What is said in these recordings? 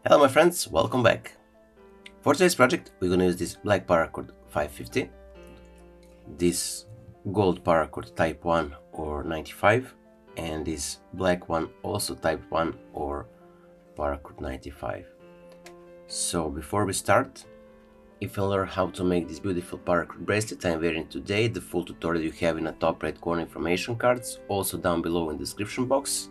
Hello my friends, welcome back. For today's project we're gonna use this Black Paracord 550, this Gold Paracord Type I or 95, and this black one also Type I or Paracord 95. So before we start, if you learn how to make this beautiful paracord bracelet I'm wearing today, the full tutorial you have in the top right corner information cards, also down below in the description box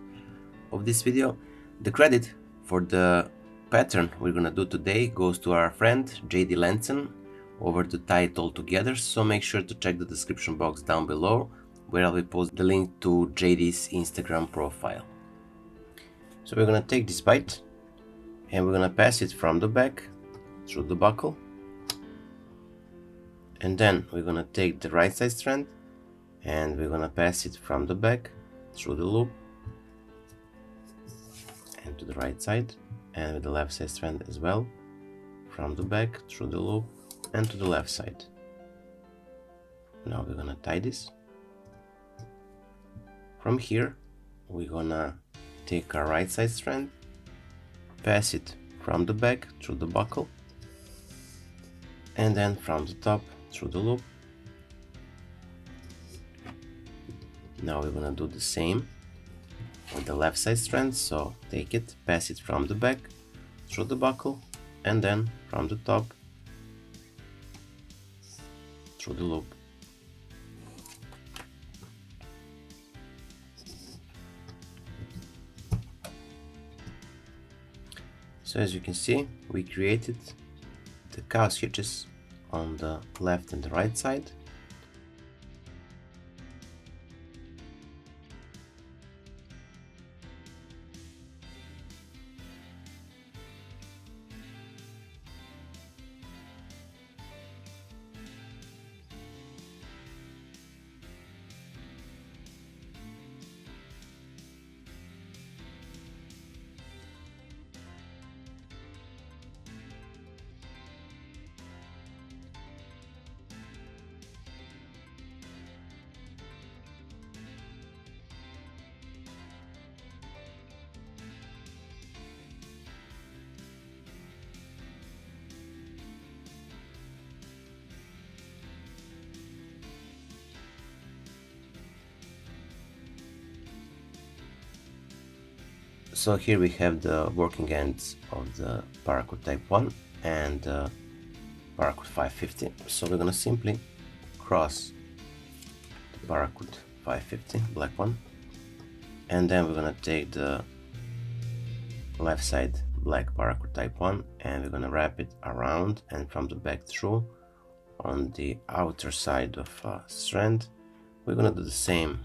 of this video. The credit for the pattern we're gonna do today goes to our friend JD Lenson over to tie it all together, so make sure to check the description box down below where I will post the link to JD's Instagram profile. So we're gonna take this bite and we're gonna pass it from the back through the buckle, and then we're gonna take the right side strand and we're gonna pass it from the back through the loop and to the right side, and with the left side strand as well, from the back through the loop and to the left side. Now we're gonna tie this. From here we're gonna take our right side strand, pass it from the back through the buckle, and then from the top through the loop. Now we're gonna do the same with the left side strand, so take it, pass it from the back through the buckle, and then from the top through the loop. So as you can see, we created the cow hitches on the left and the right side. So here we have the working ends of the Paracord Type I and Paracord 550. So we're gonna simply cross the Paracord 550, black one, and then we're gonna take the left side black Paracord Type I and we're gonna wrap it around and from the back through on the outer side of strand. We're gonna do the same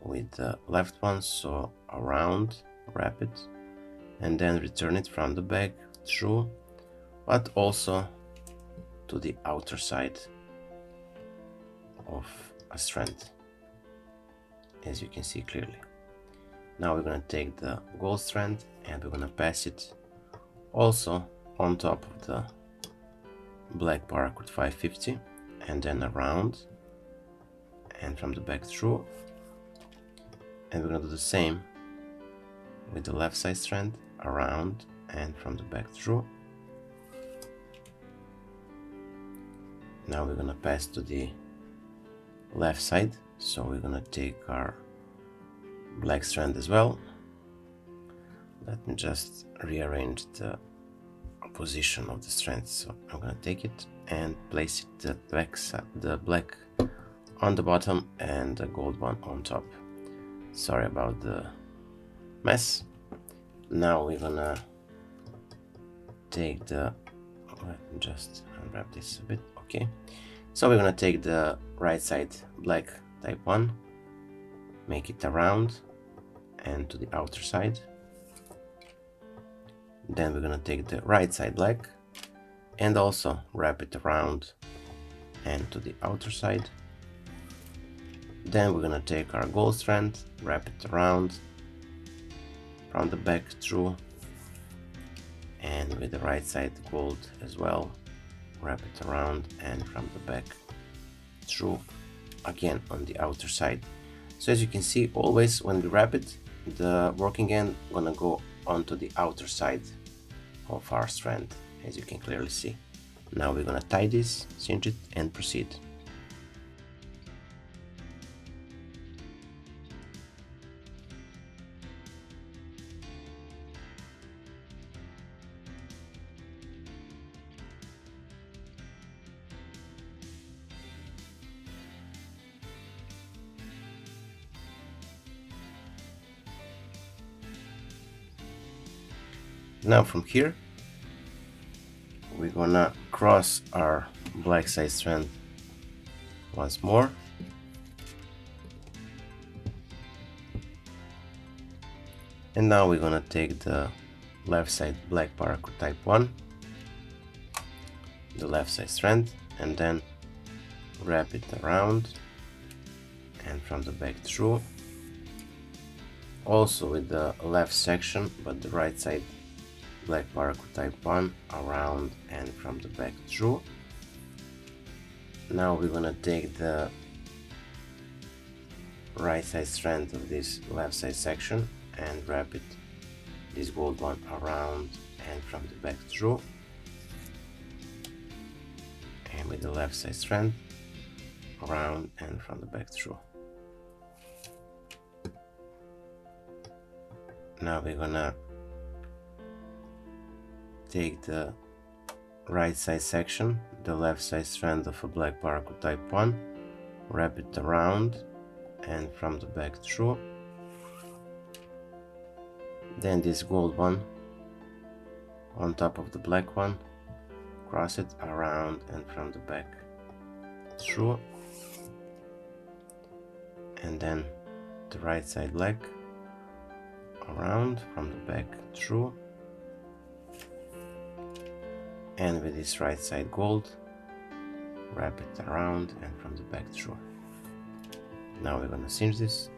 with the left one, so around, wrap it, and then return it from the back through, but also to the outer side of a strand, as you can see clearly. Now we're going to take the gold strand and we're going to pass it also on top of the black Paracord 550, and then around and from the back through, and we're going to do the same with the left side strand, around and from the back through. Now we're gonna pass to the left side, so we're gonna take our black strand as well. Let me just rearrange the position of the strands. So I'm gonna take it and place it the black on the bottom and the gold one on top. Sorry about the mess. Now we're gonna take the, let me just unwrap this a bit. Okay, so we're gonna take the right side black Type I, make it around and to the outer side. Then we're gonna take the right side black and also wrap it around and to the outer side. Then we're gonna take our gold strand, wrap it around from the back through, and with the right side gold as well, wrap it around and from the back through, again on the outer side. So as you can see, always when we wrap it, the working end gonna go onto the outer side of our strand, as you can clearly see. Now we're gonna tie this, cinch it, and proceed. Now from here, we're gonna cross our black side strand once more. And now we're gonna take the left side Black Paracord Type I, the left side strand, and then wrap it around and from the back through. Also with the left section, but the right side Black Paracord Type I around and from the back through. Now we're gonna take the right side strand of this left side section and wrap it, this gold one, around and from the back through. And with the left side strand around and from the back through. Now we're gonna take the right side section, the left side strand of a Black Paracord Type I, wrap it around and from the back through. Then this gold one on top of the black one, cross it around and from the back through. And then the right side black around from the back through. And with this right side gold, wrap it around and from the back through. Now we're gonna cinch this.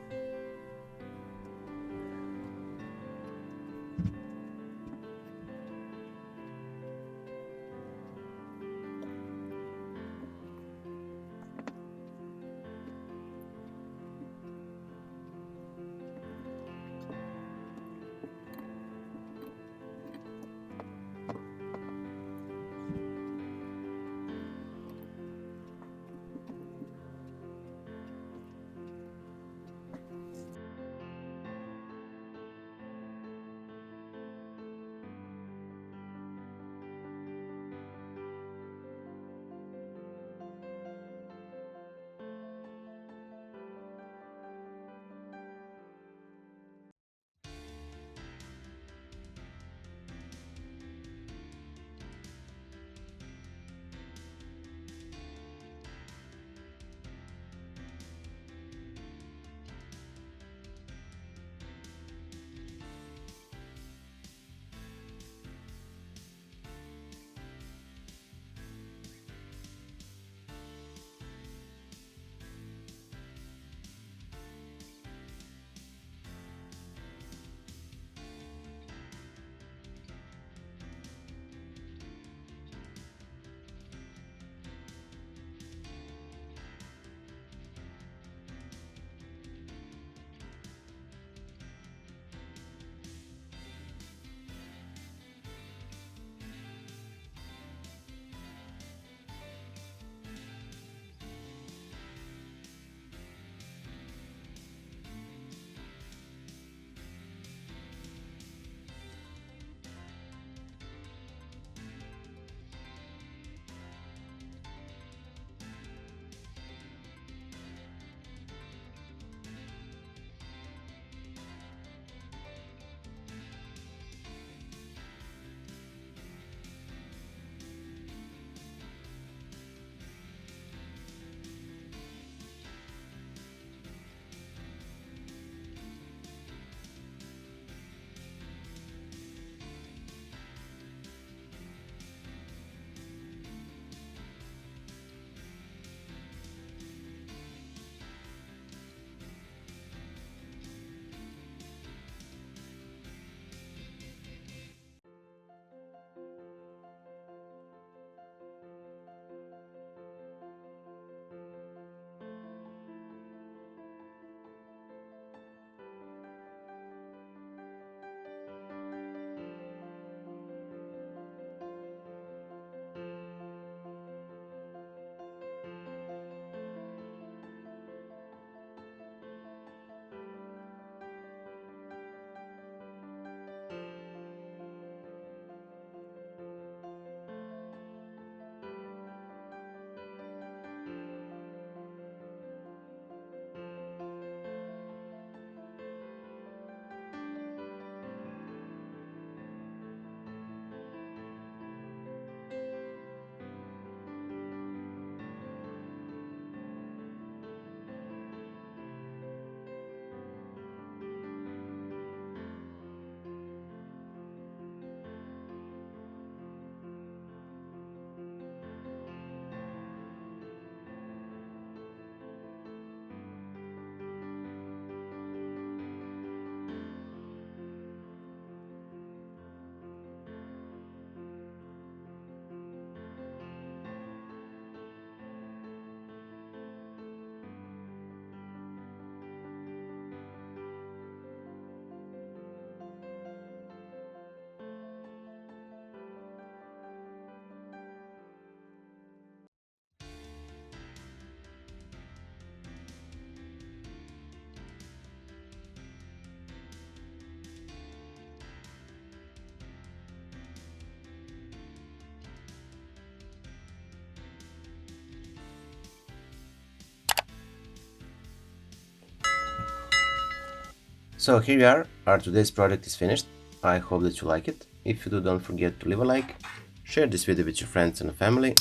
So here we are, our today's project is finished. I hope that you like it. If you do, don't forget to leave a like, share this video with your friends and family,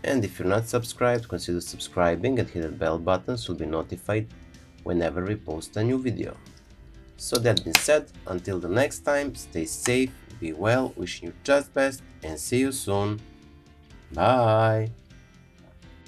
and if you're not subscribed, consider subscribing and hit the bell button so you'll be notified whenever we post a new video. So that being said, until the next time, stay safe, be well, wishing you just best, and see you soon. Bye!